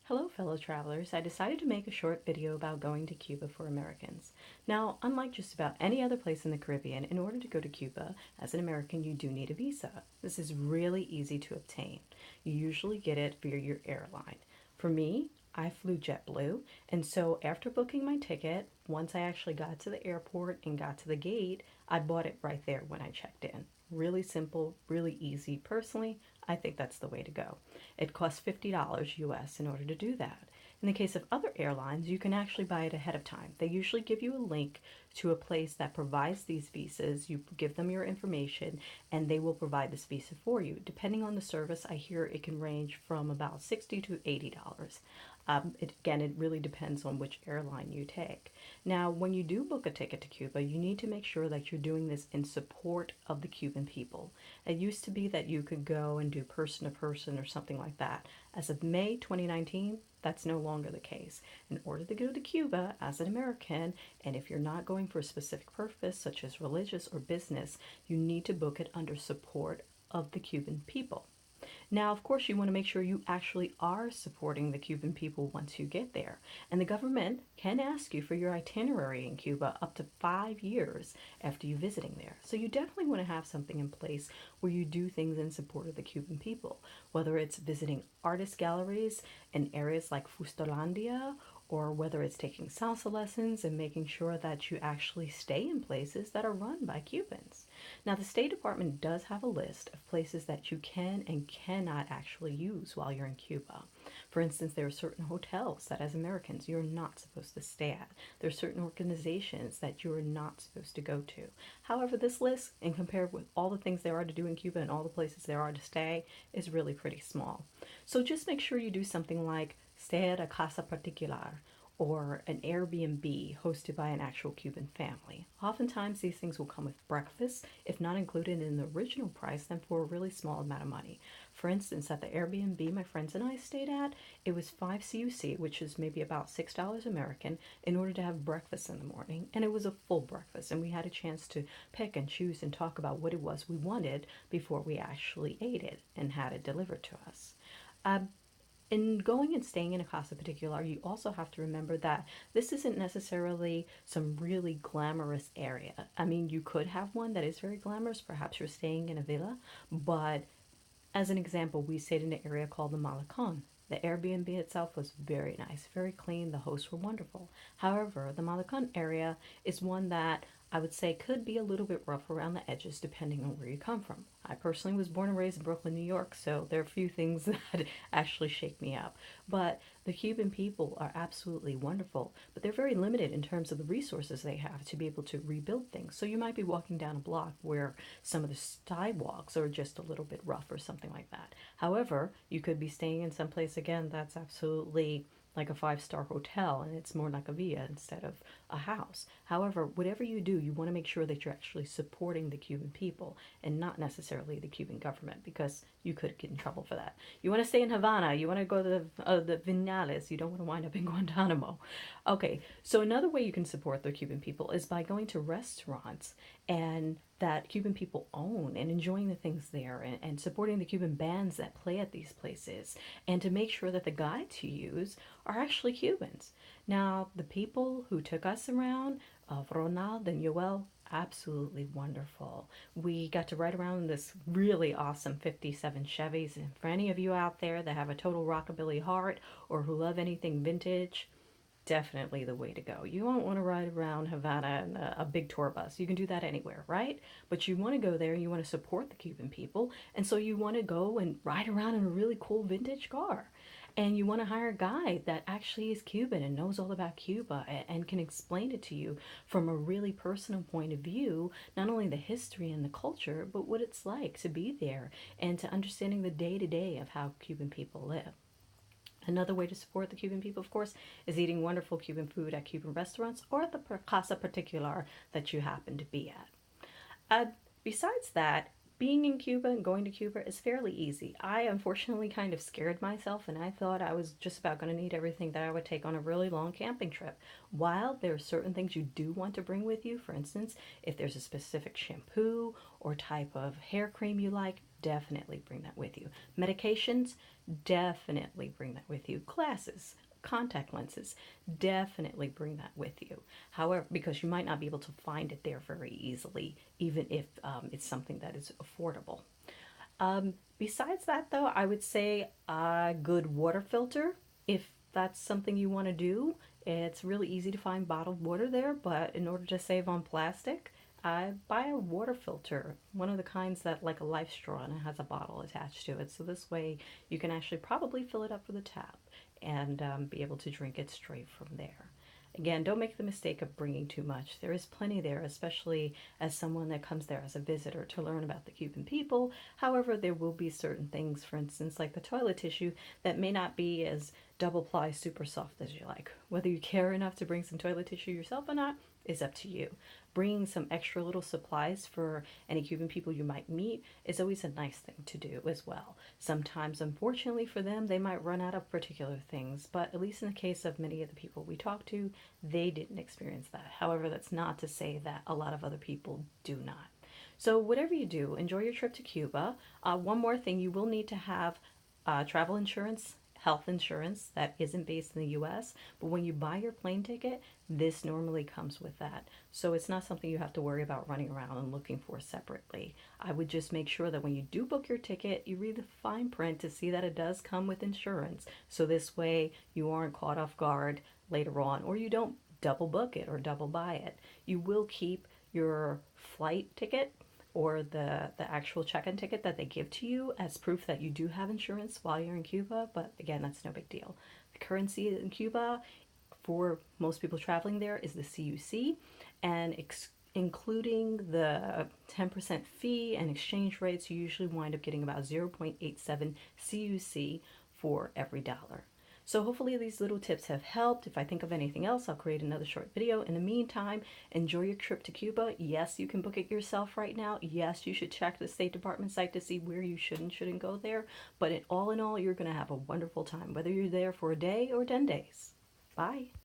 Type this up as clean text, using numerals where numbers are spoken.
Hello fellow travelers, I decided to make a short video about going to Cuba for Americans. Now, unlike just about any other place in the Caribbean, in order to go to Cuba, as an American you do need a visa. This is really easy to obtain. You usually get it via your airline. For me, I flew JetBlue, and so after booking my ticket, once I actually got to the airport and got to the gate, I bought it right there when I checked in. Really simple, really easy. Personally, I think that's the way to go. It costs $50 US in order to do that. In the case of other airlines, you can actually buy it ahead of time. They usually give you a link to a place that provides these visas. You give them your information and they will provide this visa for you. Depending on the service, I hear it can range from about $60 to $80. Again, it really depends on which airline you take. Now, when you do book a ticket to Cuba, you need to make sure that you're doing this in support of the Cuban people. It used to be that you could go and do person to person or something like that. As of May 2019, that's no longer the case. In order to go to Cuba as an American, and if you're not going for a specific purpose, such as religious or business, you need to book it under support of the Cuban people. Now, of course, you want to make sure you actually are supporting the Cuban people once you get there. And the government can ask you for your itinerary in Cuba up to 5 years after you visiting there. So you definitely want to have something in place where you do things in support of the Cuban people, whether it's visiting artist galleries in areas like Fustolandia, or whether it's taking salsa lessons and making sure that you actually stay in places that are run by Cubans. Now, the State Department does have a list of places that you can and cannot actually use while you're in Cuba. For instance, there are certain hotels that as Americans you're not supposed to stay at. There are certain organizations that you are not supposed to go to. However, this list, and compared with all the things there are to do in Cuba and all the places there are to stay, is really pretty small. So just make sure you do something like stay at a casa particular or an Airbnb hosted by an actual Cuban family. Oftentimes, these things will come with breakfast, if not included in the original price, then for a really small amount of money. For instance, at the Airbnb my friends and I stayed at, it was 5 CUC, which is maybe about $6 American, in order to have breakfast in the morning. And it was a full breakfast, and we had a chance to pick and choose and talk about what it was we wanted before we actually ate it and had it delivered to us. Uh, in going and staying in a casa particular, you also have to remember that this isn't necessarily some really glamorous area. I mean, you could have one that is very glamorous. Perhaps you're staying in a villa, but as an example, we stayed in an area called the Malecon. The Airbnb itself was very nice, very clean. The hosts were wonderful. However, the Malecon area is one that I would say could be a little bit rough around the edges depending on where you come from. I personally was born and raised in Brooklyn, New York, so there are a few things that actually shake me up. But the Cuban people are absolutely wonderful, but they're very limited in terms of the resources they have to be able to rebuild things. So you might be walking down a block where some of the sidewalks are just a little bit rough or something like that. However, you could be staying in some place again that's absolutely like a five-star hotel and it's more like a villa instead of a house. However, whatever you do, you want to make sure that you're actually supporting the Cuban people and not necessarily the Cuban government, because you could get in trouble for that. You want to stay in Havana, you want to go to the Vinales, you don't want to wind up in Guantanamo. Okay, so another way you can support the Cuban people is by going to restaurants and that Cuban people own and enjoying the things there, and supporting the Cuban bands that play at these places, and to make sure that the guides you use are actually Cubans. Now, the people who took us around, Ronald and Yoel, absolutely wonderful. We got to ride around in this really awesome 57 Chevys, and for any of you out there that have a total rockabilly heart or who love anything vintage, definitely the way to go. You won't want to ride around Havana in a big tour bus. You can do that anywhere, right? But you want to go there, you want to support the Cuban people, and so you want to go and ride around in a really cool vintage car. And you want to hire a guide that actually is Cuban and knows all about Cuba and can explain it to you from a really personal point of view, not only the history and the culture, but what it's like to be there and to understanding the day to day of how Cuban people live. Another way to support the Cuban people, of course, is eating wonderful Cuban food at Cuban restaurants or at the Casa Particular that you happen to be at. Besides that, being in Cuba and going to Cuba is fairly easy. I unfortunately kind of scared myself and I thought I was just about going to need everything that I would take on a really long camping trip. While there are certain things you do want to bring with you, for instance, if there's a specific shampoo or type of hair cream you like, definitely bring that with you. Medications, definitely bring that with you. Glasses, contact lenses, definitely bring that with you. However, because you might not be able to find it there very easily, even if it's something that is affordable. Besides that, though, I would say a good water filter, if that's something you want to do. It's really easy to find bottled water there, but in order to save on plastic, I buy a water filter, one of the kinds that like a life straw and it has a bottle attached to it. So this way you can actually probably fill it up with a tap and be able to drink it straight from there. Again, don't make the mistake of bringing too much. There is plenty there, especially as someone that comes there as a visitor to learn about the Cuban people. However, there will be certain things, for instance, like the toilet tissue, that may not be as double ply super soft as you like. Whether you care enough to bring some toilet tissue yourself or not is up to you. Bringing some extra little supplies for any Cuban people you might meet is always a nice thing to do as well. Sometimes, unfortunately for them, they might run out of particular things, but at least in the case of many of the people we talk to, they didn't experience that. However, that's not to say that a lot of other people do not. So, whatever you do, enjoy your trip to Cuba. One more thing, you will need to have travel insurance, health insurance that isn't based in the US, but when you buy your plane ticket, this normally comes with that. So it's not something you have to worry about running around and looking for separately. I would just make sure that when you do book your ticket, you read the fine print to see that it does come with insurance. So this way you aren't caught off guard later on, or you don't double book it or double buy it. You will keep your flight ticket or the actual check-in ticket that they give to you as proof that you do have insurance while you're in Cuba, but again, that's no big deal. The currency in Cuba for most people traveling there is the CUC, and including the 10% fee and exchange rates, you usually wind up getting about 0.87 CUC for every dollar. So hopefully these little tips have helped. If I think of anything else, I'll create another short video. In the meantime, enjoy your trip to Cuba. Yes, you can book it yourself right now. Yes, you should check the State Department site to see where you should and shouldn't go there. But in all, you're going to have a wonderful time, whether you're there for a day or 10 days. Bye.